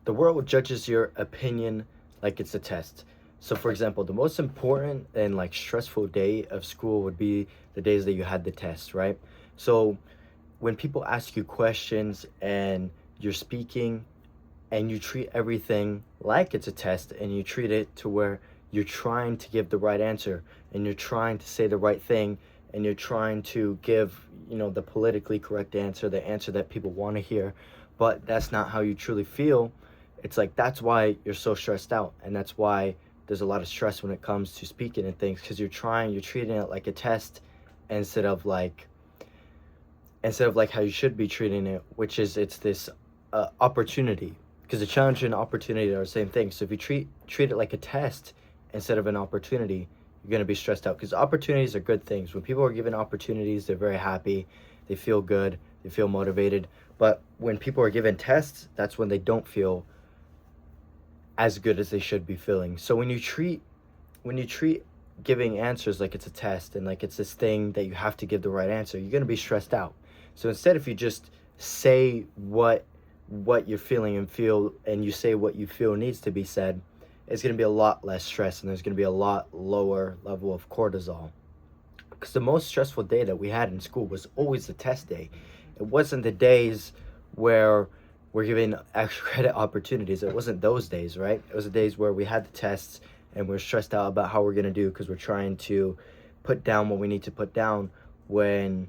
The world judges your opinion like it's a test. So, for example, the most important and like stressful day of school would be the days that you had the test, right? So, when people ask you questions and you're speaking and you treat everything like it's a test and you treat it to where you're trying to give the right answer and you're trying to say the right thing and you're trying to give, the politically correct answer, the answer that people want to hear, but that's not how you truly feel. It's like that's why you're so stressed out, and that's why there's a lot of stress when it comes to speaking and things, because you're treating it like a test instead of like how you should be treating it, which is it's this opportunity, because the challenge and opportunity are the same thing. So if you treat it like a test instead of an opportunity, you're going to be stressed out, because opportunities are good things. When people are given opportunities, they're very happy, they feel good, they feel motivated. But when people are given tests, that's when they don't feel as good as they should be feeling. So when you treat giving answers like it's a test and like it's this thing that you have to give the right answer, you're going to be stressed out. So instead, if you just say what you're feeling and feel, and you say what you feel needs to be said, it's going to be a lot less stress, and there's going to be a lot lower level of cortisol. Because the most stressful day that we had in school was always the test day. It wasn't the days where we're given extra credit opportunities. It wasn't those days, right? It was the days where we had the tests and we're stressed out about how we're going to do, because we're trying to put down what we need to put down, when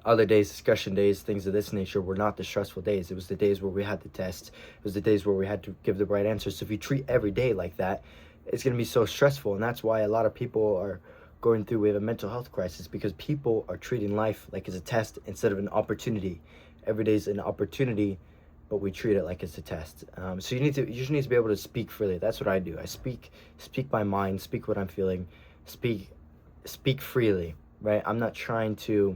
other days, discussion days, things of this nature, were not the stressful days. It was the days where we had the tests. It was the days where we had to give the right answer. So if you treat every day like that, it's going to be so stressful. And that's why a lot of people are going through with a mental health crisis, because people are treating life like it's a test instead of an opportunity. Every day is an opportunity, but we treat it like it's a test. So you just need to be able to speak freely. That's what I do. I speak my mind, speak what I'm feeling, speak freely, right? I'm not trying to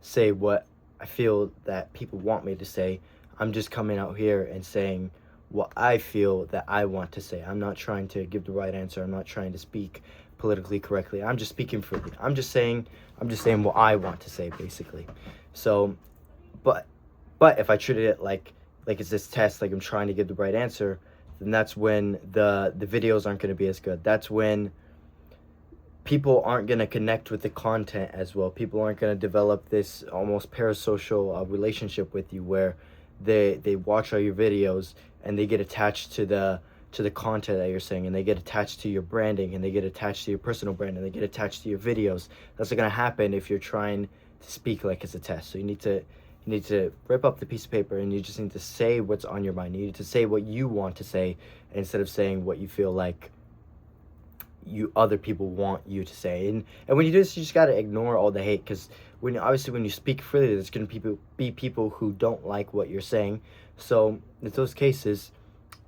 say what I feel that people want me to say. I'm just coming out here and saying what I feel that I want to say. I'm not trying to give the right answer. I'm not trying to speak politically correctly. I'm just speaking freely. I'm just saying what I want to say, basically. So, but if I treated it like it's this test, like I'm trying to give the right answer, then that's when the videos aren't going to be as good. That's when people aren't going to connect with the content as well. People aren't going to develop this almost parasocial relationship with you, where they watch all your videos and they get attached to the content that you're saying, and they get attached to your branding, and they get attached to your personal brand, and they get attached to your videos. That's not going to happen if you're trying to speak like it's a test. So you need to rip up the piece of paper, and you just need to say what's on your mind. You need to say what you want to say instead of saying what you feel like you other people want you to say. And when you do this, you just got to ignore all the hate, because when you speak freely, there's going to be people who don't like what you're saying. So in those cases,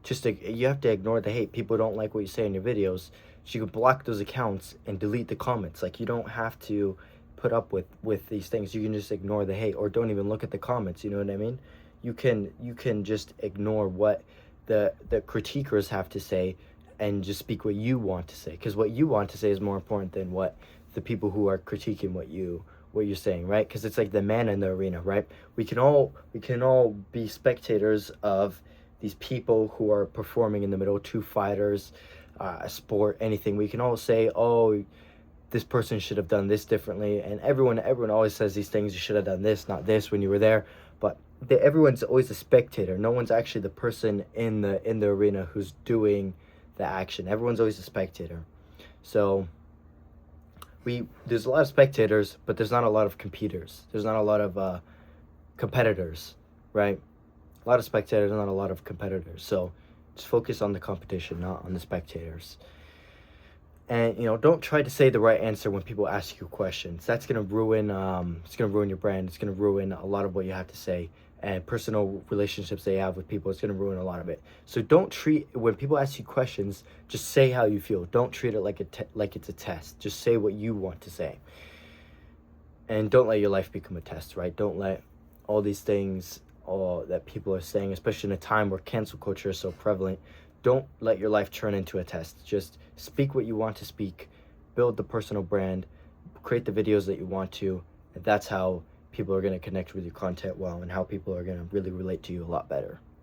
you have to ignore the hate. People don't like what you say in your videos, so you can block those accounts and delete the comments. Like, you don't have to put up with these things. You can just ignore the hate, or don't even look at the comments. You know what I mean? You can just ignore what the critiquers have to say, and just speak what you want to say, because what you want to say is more important than what the people who are critiquing what you're saying, right? Because it's like the man in the arena, right? We can all be spectators of these people who are performing in the middle, two fighters, a sport, anything. We can all say, oh, this person should have done this differently, and everyone always says these things. You should have done this, not this, when you were there. But everyone's always a spectator. No one's actually the person in the arena who's doing the action. Everyone's always a spectator. So there's a lot of spectators, but there's not a lot of competitors. There's not a lot of competitors, right? A lot of spectators, not a lot of competitors. So just focus on the competition, not on the spectators. And don't try to say the right answer when people ask you questions. That's gonna ruin your brand. It's gonna ruin a lot of what you have to say, and personal relationships they have with people. It's gonna ruin a lot of it. So don't treat when people ask you questions, just say how you feel. Don't treat it like it's a test. Just say what you want to say, and don't let your life become a test. Right? Don't let all these things that people are saying, especially in a time where cancel culture is so prevalent. Don't let your life turn into a test. Just speak what you want to speak, build the personal brand, create the videos that you want to, and that's how people are going to connect with your content well, and how people are going to really relate to you a lot better.